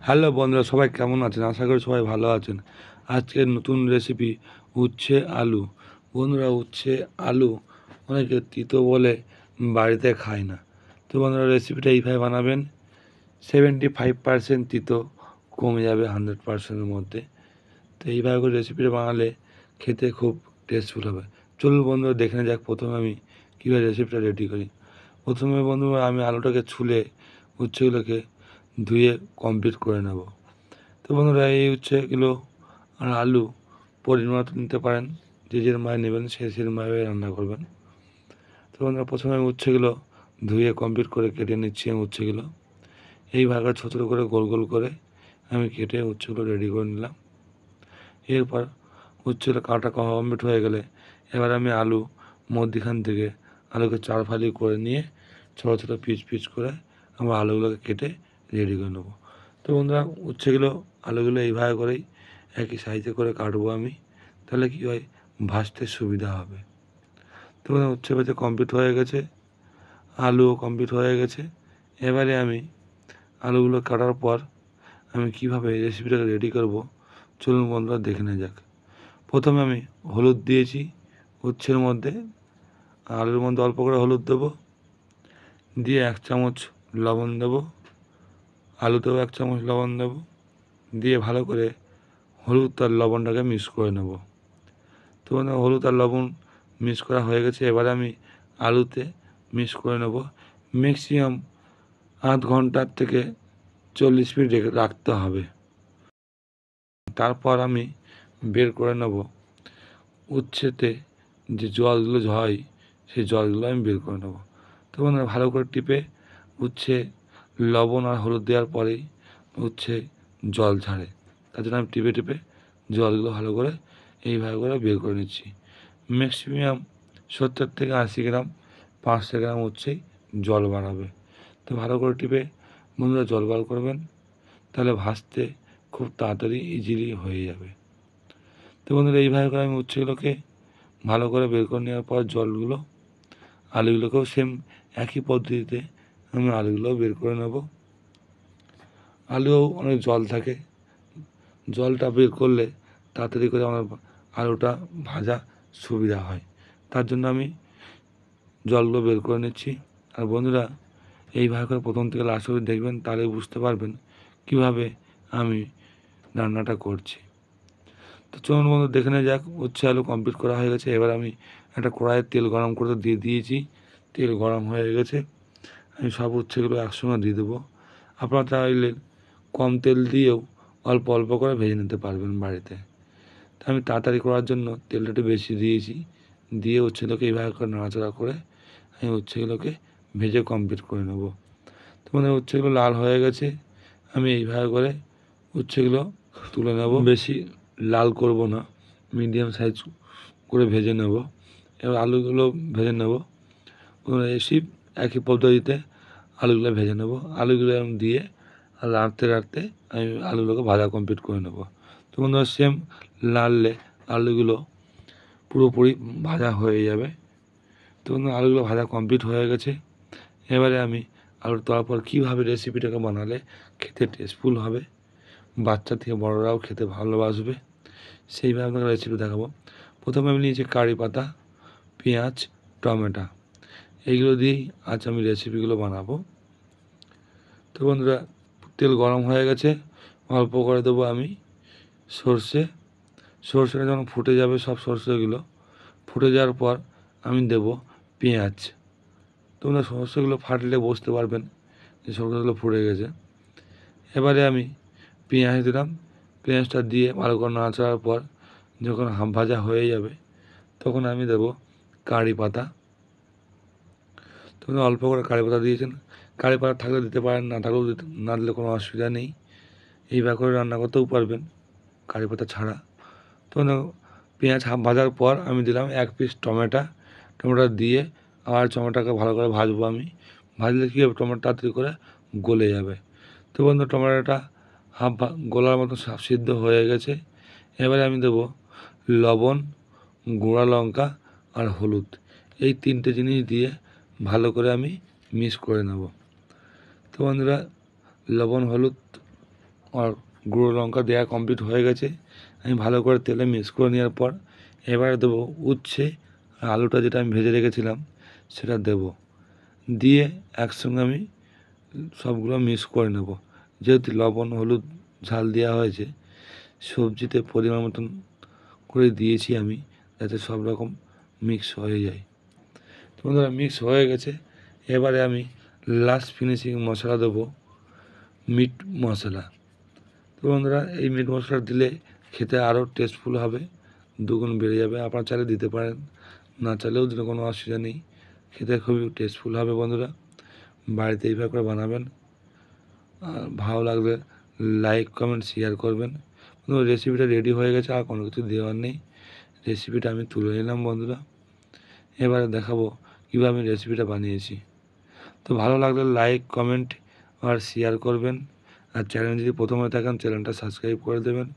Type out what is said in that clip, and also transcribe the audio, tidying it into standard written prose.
Hello বন্ধুরা, সবাই কেমন আছেন? আশা করি সবাই ভালো আছেন। আজকের নতুন রেসিপি উচ্ছে আলু। বন্ধুরা, উচ্ছে আলু অনেকে তিতো বলে বাড়িতে খায় না। তো বন্ধুরা, রেসিপিটা এইভাবে বানাবেন। 75% তিতো কমে যাবে 100%-এর মধ্যে। তো এইভাবে করে রেসিপিটা বানালে খেতে খুব টেস্টফুল হবে। চলুন বন্ধুরা, দেখে নেওয়া যাক প্রথমে আমি কীভাবে রেসিপিটা রেডি করি। প্রথমে বন্ধুরা, আমি আলুটাকে ছুলে উচ্ছেগুলোকে ধুয়ে কমপ্লিট করে নেব। তো বন্ধুরা, এই উচ্ছেগুলো আর আলু পরিমাণ মতো নিতে পারেন, যে যেরকমভাবে নেবেন সেরকমভাবে রান্না করবেন। তো বন্ধুরা, প্রথমে আমি উচ্ছেগুলো ধুয়ে কমপ্লিট করে কেটে নিচ্ছি। আমি উচ্ছেগুলো এইভাবে ছোটো ছোটো করে গোল গোল করে আমি কেটে উচ্ছেগুলো রেডি করে নিলাম। এরপর উচ্ছেগুলো কাটা কমপ্লিট হয়ে গেলে এবার আমি আলু মধ্যিখান থেকে আলুকে 4 ফালি করে নিয়ে ছোটো ছোটো পিস পিস করে আমরা আলুগুলোকে কেটে রেডি করে নেবো। তো বন্ধুরা, উচ্ছেগুলো আলুগুলো এইভাবে করেই একই সাইজে করে কাটবো আমি, তাহলে কী হয়, ভাজতে সুবিধা হবে। তো বন্ধুরা, উচ্ছে ভাজা কমপ্লিট হয়ে গেছে, আলুও কমপ্লিট হয়ে গেছে। এবারে আমি আলুগুলো কাটার পর আমি কীভাবে রেসিপিটাকে রেডি করব, চলুন বন্ধুরা দেখে নেওয়া যাক। প্রথমে আমি হলুদ দিয়েছি উচ্ছের মধ্যে, আলুর মধ্যে অল্প করে হলুদ দেবো, দিয়ে 1 চামচ লবণ দেবো, আলুতেও 1 চামচ লবণ দেবো, দিয়ে ভালো করে হলুদ আর লবণটাকে মিক্স করে নেব। তো হলুদ আর লবণ মিক্স করা হয়ে গেছে। এবারে আমি আলুতে মিক্স করে নেব। ম্যাক্সিমাম আধ ঘন্টার থেকে 40 মিনিট রাখতে হবে। তারপর আমি বের করে নেব উচ্ছেতে যে জলগুলো হয়, সেই জলগুলো আমি বের করে নেব। তো বন্ধুরা, ভালো করে টিপে উচ্ছে লবণ আর হলুদ দেওয়ার পরেই উচ্ছে জল ছাড়ে, তার জন্য আমি টিপে টিপে জলগুলো ভালো করে এইভাবে করে বের করে নিচ্ছি। ম্যাক্সিমাম 70 থেকে 80 গ্রাম 500 গ্রাম উচ্ছেই জল বাড়াবে। তো ভালো করে টিপে বন্ধুরা জল বার করবেন, তাহলে ভাজতে খুব তাড়াতাড়ি ইজিলি হয়ে যাবে। তো বন্ধুরা, এইভাবে করে আমি উচ্ছেগুলোকে ভালো করে বের করে নেওয়ার পর জলগুলো আলুগুলোকেও সেম একই পদ্ধতিতে আমি আলুগুলোও বের করে নেব। আলুও অনেক জল থাকে, জলটা বের করলে তাড়াতাড়ি করে আমার আলুটা ভাজা সুবিধা হয়, তার জন্য আমি জলগুলো বের করে নিচ্ছি। আর বন্ধুরা, এইভাবে করে প্রথম থেকে লাস্ট অবধি দেখবেন, তাহলে বুঝতে পারবেন কীভাবে আমি রান্নাটা করছি। তো চলুন বন্ধু, দেখে নেওয়া যাক। উচ্ছে আলু কমপ্লিট করা হয়ে গেছে। এবার আমি একটা কড়াইয়ে তেল গরম করতে দিয়ে দিয়েছি। তেল গরম হয়ে গেছে, আমি সব উচ্ছেগুলো একসঙ্গে দিয়ে দেবো। আপনারা চাইলে কম তেল দিয়েও অল্প অল্প করে ভেজে নিতে পারবেন বাড়িতে। তো আমি তাড়াতাড়ি করার জন্য তেলটা একটু বেশি দিয়েছি, দিয়ে উচ্ছেগুলোকে এইভাবে করে নাড়াচাড়া করে আমি উচ্ছেগুলোকে ভেজে কমপ্লিট করে নেব। তো মানে উচ্ছেগুলো লাল হয়ে গেছে, আমি এইভাবে করে উচ্ছেগুলো তুলে নেব। বেশি লাল করব না, মিডিয়াম সাইজ করে ভেজে নেব। এবার আলুগুলো ভেজে নেব। এসি একই পদ্ধতিতে আলুগুলো ভেজে নেব। আলুগুলো দিয়ে আর নাড়তে নাড়তে আমি আলুগুলোকে ভাজা কমপ্লিট করে নেব। তো বন্ধুরা, সেম নাড়লে আলুগুলো পুরোপুরি ভাজা হয়ে যাবে। তো বন্ধুরা, আলুগুলো ভাজা কমপ্লিট হয়ে গেছে। এবারে আমি আলুর তারপর কীভাবে রেসিপিটাকে বানালে খেতে টেস্টফুল হবে, বাচ্চা থেকে বড়রাও খেতে ভালোবাসবে, সেইভাবে আপনাকে রেসিপি দেখাবো। প্রথমে আমি নিয়েছি কারি পাতা, পেঁয়াজ, টমেটো, এইগুলো দিয়েই আজ আমি রেসিপিগুলো বানাবো। তো বন্ধুরা, তেল গরম হয়ে গেছে, অল্প করে দেবো আমি সর্ষে। সর্ষেটা যখন ফুটে যাবে, সব সর্ষেগুলো ফুটে যাওয়ার পর আমি দেব পেঁয়াজ। তোমরা সর্ষেগুলো ফাটলে বুঝতে পারবেন যে সর্ষেগুলো ফুটে গেছে। এবারে আমি পেঁয়াজ দিলাম। পেঁয়াজটা দিয়ে ভালো করে নাড়াচাড়ার পর যখন হাফ ভাজা হয়ে যাবে, তখন আমি দেব কারি পাতা। তোমরা অল্প করে কারি পাতা দিয়েছেন, কারি পাতা থাকলে দিতে পারেন, না থাকলেও না দিলে কোনো অসুবিধা নেই। এইভাবে করে রান্না করতেও পারবেন কারি পাতা ছাড়া। তো পেঁয়াজ হাফ ভাজার পর আমি দিলাম 1 পিস টমেটো। টমেটো দিয়ে আবার টমেটোকে ভালো করে ভাজবো আমি। ভাজলে কী হবে, টমেটো তাড়াতাড়ি করে গলে যাবে। তো বন্ধু, টমেটোটা হাফ গলার মতো সিদ্ধ হয়ে গেছে। এবারে আমি দেবো লবণ, গুঁড়া লঙ্কা আর হলুদ। এই 3টে জিনিস দিয়ে ভালো করে আমি মিক্স করে নেব। তো বন্ধুরা, লবণ হলুদ আর গুঁড়ো লঙ্কা দেওয়া কমপ্লিট হয়ে গেছে। আমি ভালো করে তেলে মিক্স করে নেওয়ার পর এবারে দেবো উচ্ছে আর আলুটা যেটা আমি ভেজে রেখেছিলাম সেটা দেব, দিয়ে একসঙ্গে আমি সবগুলো মিক্স করে নেব। যেহেতু লবণ হলুদ ঝাল দেওয়া হয়েছে, সবজিতে পরিমাণ মতন করে দিয়েছি আমি, যাতে সব রকম মিক্স হয়ে যায়। তো বন্ধুরা মিক্স হয়ে গেছে। এবারে আমি লাস্ট ফিনিশিং মশলা দেবো, মিট মশলা। তো বন্ধুরা এই মিট মশলা দিলে খেতে আরও টেস্টফুল হবে, দুগুণ বেড়ে যাবে। আপনারা চাইলে দিতে পারেন, না চাইলেও দিলে কোনো অসুবিধা নেই, খেতে খুবই টেস্টফুল হবে। বন্ধুরা বাড়িতে এইভাবে করে বানাবেন, আর ভালো লাগলে লাইক কমেন্ট শেয়ার করবেন। বন্ধুরা রেসিপিটা রেডি হয়ে গেছে, আর কোনো কিছু দেওয়ার নেই। রেসিপিটা আমি তুলে নিলাম বন্ধুরা। এবারে দেখাবো কীভাবে আমি রেসিপিটা বানিয়েছি। তো ভালো লাগলে লাইক কমেন্ট আর শেয়ার করবেন, আর চ্যানেল যদি প্রথমে থাকেন চ্যানেলটা সাবস্ক্রাইব করে দেবেন।